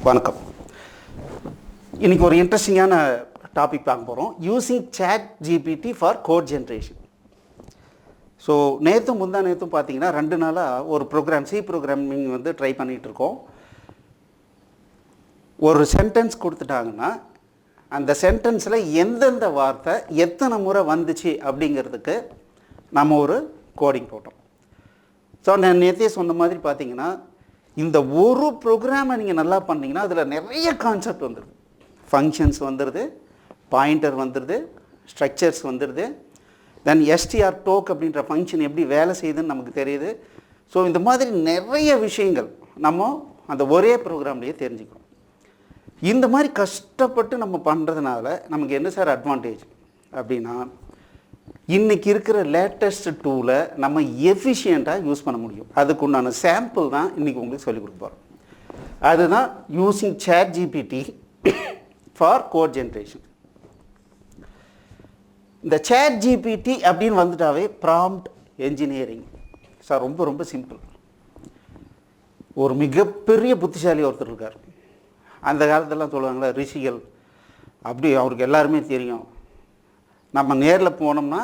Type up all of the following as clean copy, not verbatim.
வணக்கம். இன்றைக்கி ஒரு இன்ட்ரெஸ்டிங்கான டாபிக் பார்க்க போகிறோம். Using chat GPT for code generation. So நேற்றும் பார்த்தீங்கன்னா 2 நாளாக ஒரு ப்ரோக்ராம் ப்ரோக்ராமிங் ட்ரை பண்ணிகிட்ருக்கோம். ஒரு சென்டென்ஸ் கொடுத்துட்டாங்கன்னா அந்த சென்டென்ஸில் எந்தெந்த வார்த்தை எத்தனை முறை வந்துச்சு அப்படிங்கிறதுக்கு நம்ம ஒரு கோடிங் போட்டோம். ஸோ நான் நேற்றே சொன்ன மாதிரி பார்த்தீங்கன்னா இந்த ஒரு ப்ரோக்ராமை நீங்கள் நல்லா பண்ணிங்கன்னா அதில் நிறைய கான்செப்ட் வந்துடுது. ஃபங்க்ஷன்ஸ் வந்துடுது, பாயிண்டர் வந்துடுது, ஸ்ட்ரக்சர்ஸ் வந்துடுது, தென் எஸ்டிஆர் டோக் அப்படின்ற ஃபங்க்ஷன் எப்படி வேலை செய்யுதுன்னு நமக்கு தெரியுது. ஸோ இந்த மாதிரி நிறைய விஷயங்கள் நம்ம அந்த ஒரே ப்ரோக்ராம்லேயே தெரிஞ்சுக்கிறோம். இந்த மாதிரி கஷ்டப்பட்டு நம்ம பண்ணுறதுனால நமக்கு என்ன சார் அட்வான்டேஜ் அப்படின்னா, இன்றைக்கி இருக்கிற லேட்டஸ்ட் டூலை நம்ம எஃபிஷியண்ட்டாக யூஸ் பண்ண முடியும். அதுக்குண்டான சாம்பிள் தான் இன்றைக்கி உங்களுக்கு சொல்லிக் கொடுக்க போகிறோம். அதுதான் using chat GPT for code generation. இந்த சாட் ஜிபிடி அப்படின்னு வந்துட்டாவே ப்ராம்ப்ட் என்ஜினியரிங் சார் ரொம்ப ரொம்ப சிம்பிள். ஒரு மிகப்பெரிய புத்திசாலி ஒருத்தர் இருக்கார். அந்த காலத்திலலாம் சொல்லுவாங்களே ரிஷிகள், அப்படி அவருக்கு எல்லாருமே தெரியும். நம்ம நேரில் போனோம்னா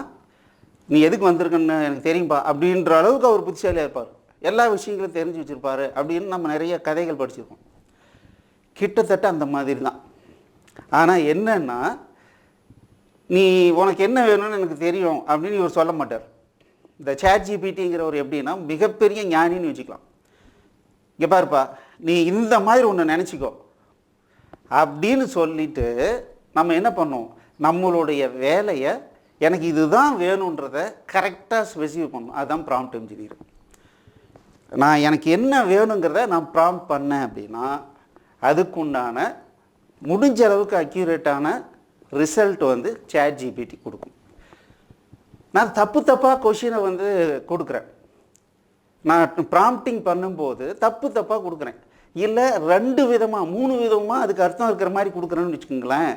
நீ எதுக்கு வந்திருக்கன்னு எனக்கு தெரியும்பா அப்படின்ற அளவுக்கு அவர் புத்திசாலியாக இருப்பார். எல்லா விஷயங்களும் தெரிஞ்சு வச்சுருப்பார் அப்படின்னு நம்ம நிறைய கதைகள் படிச்சிருக்கோம். கிட்டத்தட்ட அந்த மாதிரி தான். ஆனால் என்னன்னா, நீ உனக்கு என்ன வேணும்னு எனக்கு தெரியும் அப்படின்னு இவர் சொல்ல மாட்டார். இந்த சாட் ஜிபிடிங்கிறவர் எப்படின்னா மிகப்பெரிய ஞானின்னு வச்சுக்கலாம். இங்கே பாருப்பா, நீ இந்த மாதிரி ஒன்று நினச்சிக்கோ அப்படின்னு சொல்லிவிட்டு நம்ம என்ன பண்ணோம், நம்மளுடைய வேலையை எனக்கு இதுதான் வேணுன்றதை கரெக்டாக ஸ்பெசிஃபை பண்ணணும். அதுதான் ப்ராம்ப்ட் என்ஜினியர். நான் எனக்கு என்ன வேணுங்கிறத நான் ப்ராம்ப்ட் பண்ணேன் அப்படின்னா அதுக்குண்டான முடிஞ்ச அளவுக்கு அக்யூரேட்டான ரிசல்ட் சாட் ஜிபிடி கொடுக்கும். நான் தப்பாக கொஷினை கொடுக்குறேன். நான் ப்ராம்ப்டிங் பண்ணும்போது தப்பாக கொடுக்குறேன், இல்லை 2 விதமாக 3 விதமாக அதுக்கு அர்த்தம் இருக்கிற மாதிரி கொடுக்குறேன்னு வச்சுக்கோங்களேன்.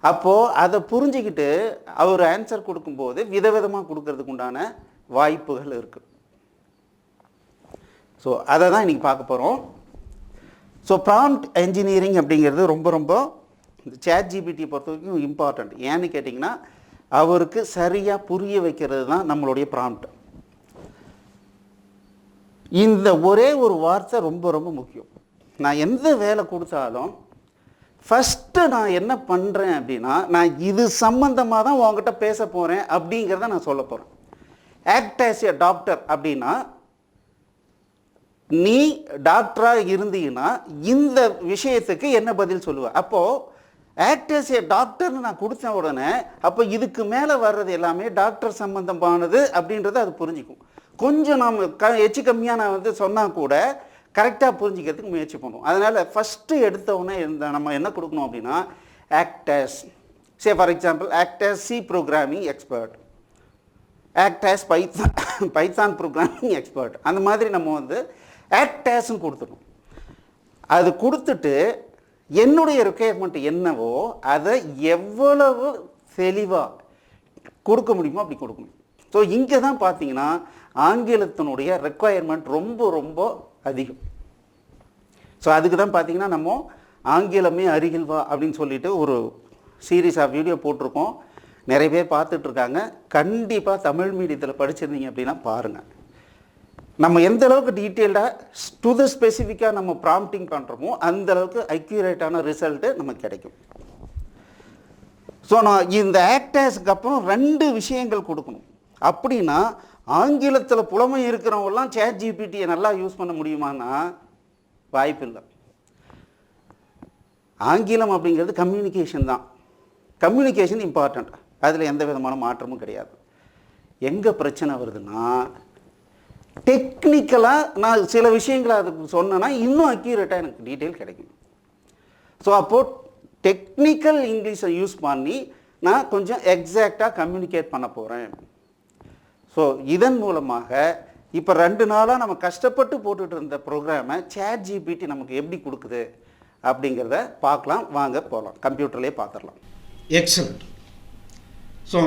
அப்போது அதை புரிஞ்சிக்கிட்டு அவர் ஆன்சர் கொடுக்கும்போது விதவிதமாக கொடுக்கறதுக்கு உண்டான வாய்ப்புகள் இருக்குது. ஸோ அதை தான் இன்றைக்கி பார்க்க போகிறோம். ஸோ ப்ராம்ப்ட் என்ஜினியரிங் அப்படிங்கிறது ரொம்ப ரொம்ப இந்த சாட் ஜிபிடியை பொறுத்த வரைக்கும் இம்பார்ட்டண்ட். ஏன்னு கேட்டிங்கன்னா அவருக்கு சரியாக புரிய வைக்கிறது தான் நம்மளுடைய ப்ராம்ப்ட். இந்த ஒரே ஒரு வார்த்தை ரொம்ப ரொம்ப முக்கியம். நான் எந்த வேலை கொடுத்தாலும் ஃபஸ்ட்டு நான் என்ன பண்ணுறேன் அப்படின்னா, நான் இது சம்மந்தமாக தான் உங்ககிட்ட பேச போகிறேன் அப்படிங்கிறத நான் சொல்ல போகிறேன். ஆக்ட் ஆஸ் எ டாக்டர் அப்படின்னா, நீ டாக்டராக இருந்தீங்கன்னா இந்த விஷயத்துக்கு என்ன பதில் சொல்லுவேன். அப்போது ஆக்ட் ஆஸ் எ டாக்டர்னு நான் கொடுத்த உடனே அப்போ இதுக்கு மேலே வர்றது எல்லாமே டாக்டர் சம்மந்தமானது அப்படின்றத அது புரிஞ்சிக்கும். கொஞ்சம் நாம் எச்சு கம்மியாக நான் சொன்னால் கூட கரெக்டாக புரிஞ்சிக்கிறதுக்கு முயற்சி பண்ணுவோம். அதனால் ஃபஸ்ட்டு எடுத்தவுடனே நம்ம என்ன கொடுக்கணும் அப்படின்னா, act as, say for example act as C programming expert, act as Python programming expert, அந்த மாதிரி நம்ம ஆக்ட் ஆஸ்ன்னு கொடுத்துடணும். அது கொடுத்துட்டு என்னுடைய ரெக்குயர்மெண்ட் என்னவோ அதை எவ்வளவு தெளிவாக கொடுக்க முடியுமோ அப்படி கொடுக்கணும். ஸோ இங்கே தான் பார்த்தீங்கன்னா ஆங்கிலத்தினுடைய ரெக்குயர்மெண்ட் ரொம்ப ரொம்ப அதிகம். ஸோ அதுக்கு தான் பார்த்தீங்கன்னா நம்ம ஆங்கிலமே அருகில் வா அப்படின்னு சொல்லிட்டு ஒரு சீரீஸ் ஆஃப் வீடியோ போட்டிருக்கோம். நிறைய பேர் பார்த்துட்ருக்காங்க. கண்டிப்பாக தமிழ் மீடியத்தில் படிச்சிருந்தீங்க அப்படின்னா பாருங்கள். நம்ம எந்த அளவுக்கு டீட்டெயில்டாக டு த ஸ்பெசிஃபிக்காக நம்ம ப்ராம்ப்டிங் பண்ணுறோமோ அந்த அளவுக்கு அக்யூரேட்டான ரிசல்ட்டு நமக்கு கிடைக்கும். ஸோ நான் இந்த ஆக்டர்ஸுக்கு அப்புறம் 2 விஷயங்கள் கொடுக்கணும். அப்படின்னா ஆங்கிலத்தில் புலமை இருக்கிறவங்களாம் சாட் ஜிபிடியை நல்லா யூஸ் பண்ண முடியுமான்னா வாய்ப்பு இல்லை. ஆங்கிலம் அப்படிங்கிறது கம்யூனிகேஷன் தான். கம்யூனிகேஷன் இம்பார்ட்டண்ட், அதில் எந்த விதமான மாற்றமும் கிடையாது. எங்கே பிரச்சனை வருதுன்னா, டெக்னிக்கலாக நான் சில விஷயங்களை அதுக்கு சொன்னேன்னா இன்னும் அக்யூரேட்டாக எனக்கு டீட்டெயில் கிடைக்கும். ஸோ அப்போது டெக்னிக்கல் இங்கிலீஷை யூஸ் பண்ணி நான் கொஞ்சம் எக்ஸாக்டாக கம்யூனிகேட் பண்ண போகிறேன். ஸோ இதன் மூலமாக இப்போ 2 நாளாக நம்ம கஷ்டப்பட்டு போட்டுட்டு இருந்த ப்ரோக்ராமை சாட் ஜிபிடி நமக்கு எப்படி கொடுக்குது அப்படிங்கிறத பார்க்கலாம். வாங்க போகலாம், கம்ப்யூட்டர்லேயே பார்த்துடலாம். Excellent. So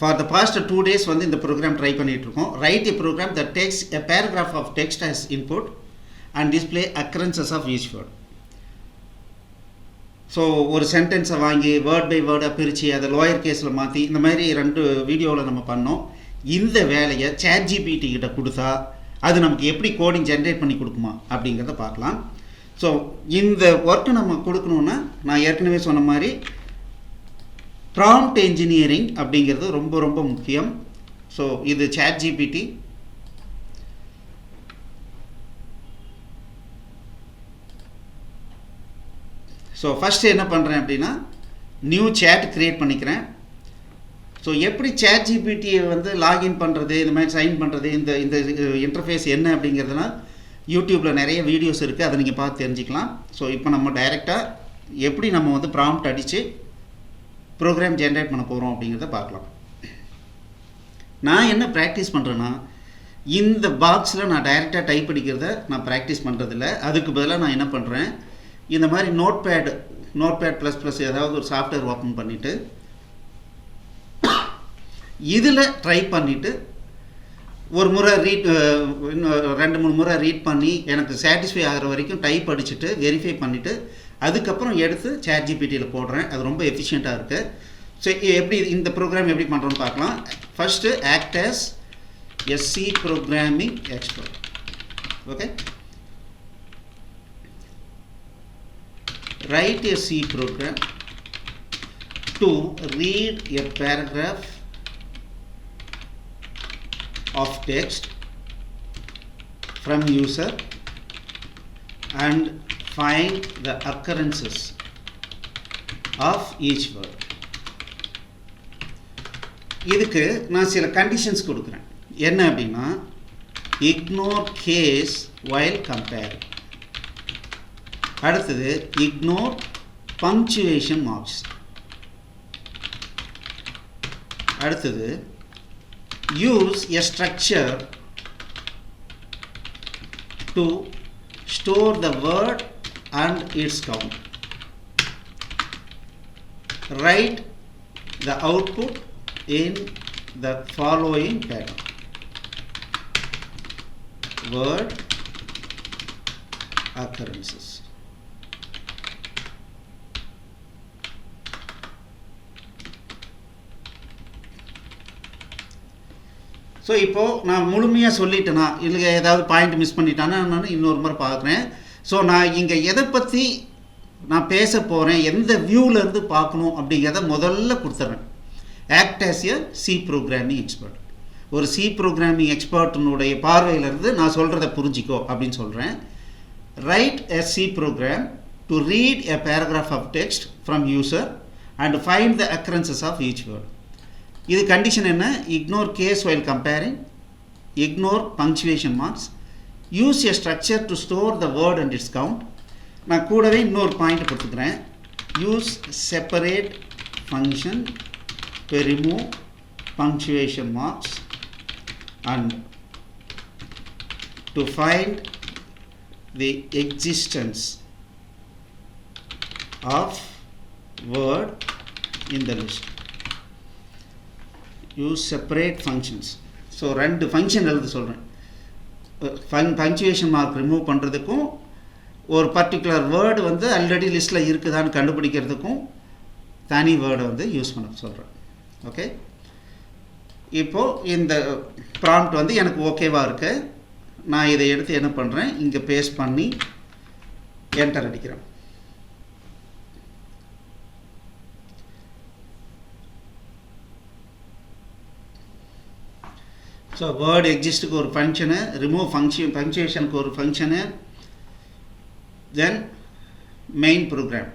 for the past 2 days இந்த ப்ரோக்ராம் ட்ரை பண்ணிகிட்ருக்கோம். Write a program that takes a paragraph of text as input and display occurrences of each word. So ஒரு சென்டென்ஸை வாங்கி வேர்ட் பை வேர்டாக பிரித்து அதை லோயர் கேஸில் மாற்றி இந்த மாதிரி 2 வீடியோவில் நம்ம பண்ணோம். இந்த வேலையை ChatGPT கிட்ட கொடுத்தா அது நமக்கு எப்படி கோடிங் ஜென்ரேட் பண்ணி கொடுக்குமா அப்படிங்கிறத பார்க்கலாம். ஸோ இந்த ஒர்க்கு நம்ம கொடுக்கணுன்னா நான் ஏற்கனவே சொன்ன மாதிரி ப்ராம்ப்ட் என்ஜினியரிங் அப்படிங்கிறது ரொம்ப ரொம்ப முக்கியம். ஸோ இது ChatGPT. ஸோ ஃபஸ்ட்டு என்ன பண்ணுறேன் அப்படின்னா நியூ சேட் க்ரியேட் பண்ணிக்கிறேன். ஸோ எப்படி ChatGPTயை வந்து லாகின் பண்ணுறது, இந்த மாதிரி சைன் பண்ணுறது, இந்த இந்த இன்டர்ஃபேஸ் என்ன அப்படிங்கிறதுனா யூடியூப்பில் நிறைய வீடியோஸ் இருக்குது, அதை நீங்கள் பார்த்து தெரிஞ்சுக்கலாம். ஸோ இப்போ நம்ம டைரெக்டாக எப்படி நம்ம வந்து ப்ராம்ப்ட் அடித்து ப்ரோக்ராம் ஜென்ரேட் பண்ண போகிறோம் அப்படிங்கிறத பார்க்கலாம். நான் என்ன ப்ராக்டிஸ் பண்ணுறேன்னா இந்த பாக்ஸில் நான் டைரெக்டாக டைப் அடிக்கிறத நான் ப்ராக்டிஸ் பண்ணுறதில்ல. அதுக்கு பதிலாக நான் என்ன பண்ணுறேன், இந்த மாதிரி நோட்பேட்++ ஏதாவது ஒரு சாஃப்ட்வேர் ஓப்பன் பண்ணிவிட்டு இதில் ட்ரை பண்ணிவிட்டு ஒரு முறை 2-3 முறை ரீட் பண்ணி எனக்கு சாட்டிஸ்ஃபை ஆகிற வரைக்கும் டைப் அடிச்சுட்டு வெரிஃபை பண்ணிவிட்டு அதுக்கப்புறம் எடுத்து ChatGPTயில் போடுறேன். அது ரொம்ப எஃபிஷியண்ட்டாக இருக்குது. ஸோ எப்படி இந்த ப்ரோக்ராம் எப்படி பண்ணுறோன்னு பார்க்கலாம். First act as C programming expert. Okay, write a C program to read a paragraph of text from user and find the occurrences of each word. இதுக்கு நான் சில கண்டிஷன்ஸ் கொடுக்குறேன். என்ன அப்படின்னா ignore case while comparing. அடுத்தது ignore punctuation marks. அடுத்தது use a structure to store the word and its count. Write the output in the following pattern: word occurrences. So இப்போது நான் முழுமையாக சொல்லிட்டேனா இல்லை ஏதாவது பாயிண்ட் மிஸ் பண்ணிட்டானா நான் இன்னொரு முறை பார்க்குறேன். ஸோ நான் இங்கே எதை பற்றி நான் பேச போகிறேன், எந்த வியூவிலேருந்து பார்க்கணும் அப்படிங்கிறத முதல்ல கொடுத்துட்றேன். Act as a C programming expert. ஒரு C ப்ரோக்ராமிங் எக்ஸ்பர்ட்டினுடைய பார்வையிலேருந்து நான் சொல்கிறத புரிஞ்சிக்கோ அப்படின்னு சொல்கிறேன். Right a C program to read a paragraph of text from user and find the occurrences of each word. இது கண்டிஷன் என்ன? Ignore case while comparing, ignore punctuation marks, use a structure to store the word and its count. நான் கூடவே இன்னொரு point கொடுத்துக்கிறேன். Use separate function to remove punctuation marks and to find the existence of word in the list. Use separate functions. So 2 function எழுத சொல்கிறேன். Punctuation mark remove பண்ணுறதுக்கும் ஒரு particular word வந்து already லிஸ்ட்டில் இருக்குதான்னு கண்டுபிடிக்கிறதுக்கும் தனி வேர்டை வந்து யூஸ் பண்ண சொல்கிறேன். ஓகே, இப்போது இந்த ப்ராம்ப்ட் வந்து எனக்கு ஓகேவாக இருக்குது. நான் இதை எடுத்து என்ன பண்ணுறேன், இங்கே பேஸ்ட் பண்ணி என்டர் அடிக்கிறேன். ஸோ வேர்டு எக்ஸிஸ்ட்டுக்கு ஒரு ஃபங்க்ஷனு, ரிமூவ் பங்க்சுவேஷனுக்கு ஒரு function, then main program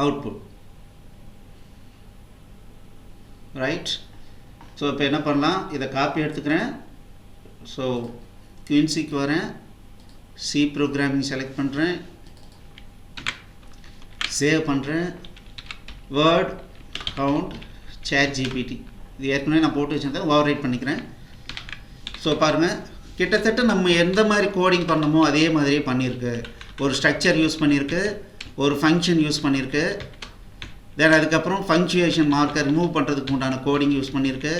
output. Right. So இப்போ என்ன பண்ணலாம், இதை காப்பி எடுத்துக்கிறேன். ஸோ குயின்சிக்கு வரேன், C ப்ரோக்ராமிங் செலக்ட் பண்ணுறேன், சேவ் பண்ணுறேன். வேர்ட் கவுண்ட் ChatGPT இது ஏற்கனவே நான் போட்டு வச்சுருந்தேன், ஓவர் ரைட் பண்ணிக்கிறேன். ஸோ பாருங்கள், கிட்டத்தட்ட நம்ம எந்த மாதிரி கோடிங் பண்ணமோ அதே மாதிரியே பண்ணியிருக்கு. ஒரு ஸ்ட்ரக்சர் யூஸ் பண்ணியிருக்கு, ஒரு ஃபங்க்ஷன் யூஸ் பண்ணியிருக்கு, தென் அதுக்கப்புறம் பங்க்சுவேஷன் மார்க்கை ரிமூவ் பண்ணுறதுக்கு உண்டான கோடிங் யூஸ் பண்ணியிருக்கு.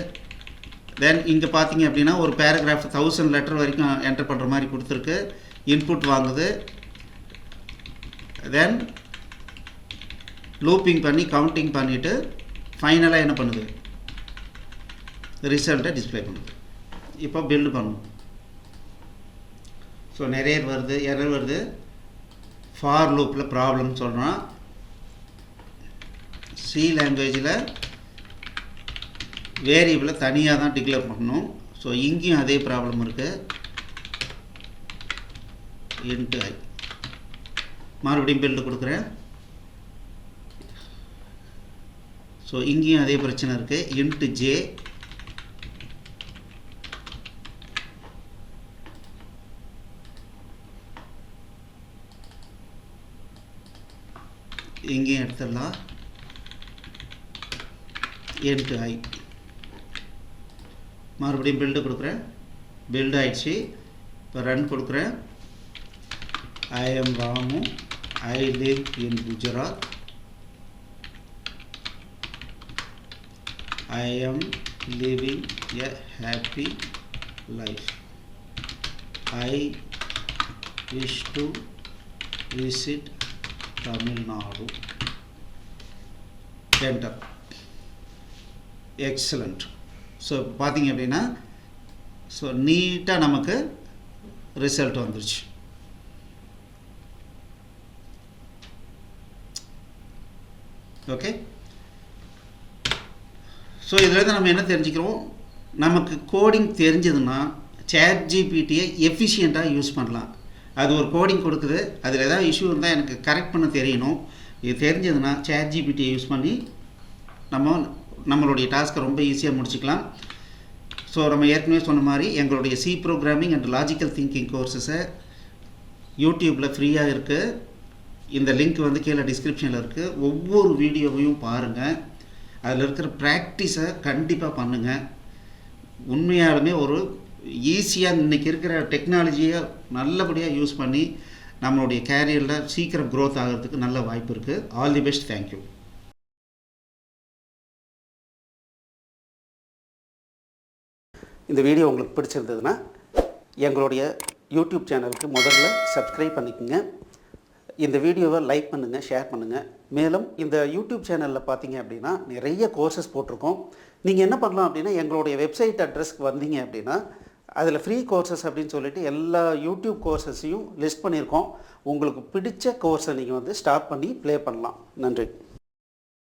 தென் இங்கே பார்த்தீங்க அப்படின்னா ஒரு பேராகிராஃப் 1000 லெட்டர் வரைக்கும் என்டர் பண்ணுற மாதிரி கொடுத்துருக்கு. இன்புட் வாங்குது. தென் லூப்பிங் பண்ணி கவுண்டிங் பண்ணிவிட்டு ஃபைனலாக என்ன பண்ணுது, ரிசல்ட்டை டிஸ்பிளே பண்ணுது. இப்போ பில்டு பண்ணும். ஸோ நிறைய எரர் வருது. ஃபார் லூப்பில் ப்ராப்ளம் சொல்கிறோம். சி லாங்குவேஜில் வேரியபிளை தனியாக தான் டிக்ளேர் பண்ணணும். ஸோ இங்கேயும் அதே ப்ராப்ளம் இருக்குது. இன்ட்டு ஐ மறுபடியும் பில்டு கொடுக்குறேன். ஸோ இங்கேயும் அதே பிரச்சனை இருக்குது. இன்ட்டு ஜே இங்கேயும் எடுத்துடலாம். இன்ட்டு ஐ மறுபடியும் பில்டு கொடுக்குறேன். பில்டு ஆயிடுச்சு. இப்போ ரன் கொடுக்குறேன். I am Ramu. I live in Gujarat. I am living a happy life. I wish to visit Tamil Nadu. Enter. Excellent. So பார்த்தீங்க அப்படின்னா ஸோ நீட்டாக நமக்கு ரிசல்ட் வந்துருச்சு. ஓகே. ஸோ இதில் நம்ம என்ன தெரிஞ்சுக்கிறோம், நமக்கு கோடிங் தெரிஞ்சதுன்னா ChatGPT-யை எஃபிஷியண்ட்டாக யூஸ் பண்ணலாம். அது ஒரு கோடிங் கொடுக்குது, அதில் ஏதாவது இஷ்யூ இருந்தால் எனக்கு கரெக்ட் பண்ண தெரியணும். இது தெரிஞ்சதுன்னா ChatGPT-யை யூஸ் பண்ணி நம்மளுடைய டாஸ்க்கை ரொம்ப ஈஸியாக முடிச்சுக்கலாம். ஸோ நம்ம ஏற்கனவே சொன்ன மாதிரி எங்களுடைய C programming and logical thinking கோர்ஸஸை யூடியூப்பில் ஃப்ரீயாக இருக்குது. இந்த லிங்க் வந்து கீழே டிஸ்கிரிப்ஷனில் இருக்குது. ஒவ்வொரு வீடியோவையும் பாருங்கள். அதில் இருக்கிற ப்ராக்டிஸை கண்டிப்பாக பண்ணுங்கள். உண்மையாலுமே ஒரு ஈஸியாக இன்றைக்கி இருக்கிற டெக்னாலஜியை நல்லபடியாக யூஸ் பண்ணி நம்மளுடைய கேரியரில் சீக்கிரம் க்ரோத் ஆகிறதுக்கு நல்ல வாய்ப்பு இருக்குது. All the best. தேங்க்யூ. இந்த வீடியோ உங்களுக்கு பிடிச்சிருந்ததுன்னா எங்களுடைய யூடியூப் சேனலுக்கு முதல்ல சப்ஸ்கிரைப் பண்ணிக்கோங்க. இந்த வீடியோவை லைக் பண்ணுங்கள், ஷேர் பண்ணுங்கள். மேலும் இந்த யூடியூப் சேனலில் பார்த்தீங்க அப்படின்னா நிறைய கோர்சஸ் போட்டிருக்கோம். நீங்கள் என்ன பண்ணலாம் அப்படின்னா எங்களுடைய வெப்சைட் அட்ரஸ்க்கு வந்தீங்க அப்படின்னா அதில் ஃப்ரீ கோர்சஸ் அப்படின்னு சொல்லிட்டு எல்லா யூடியூப் கோர்சஸையும் லிஸ்ட் பண்ணியிருக்கோம். உங்களுக்கு பிடிச்ச கோர்ஸை நீங்கள் வந்து ஸ்டார்ட் பண்ணி ப்ளே பண்ணலாம். நன்றி.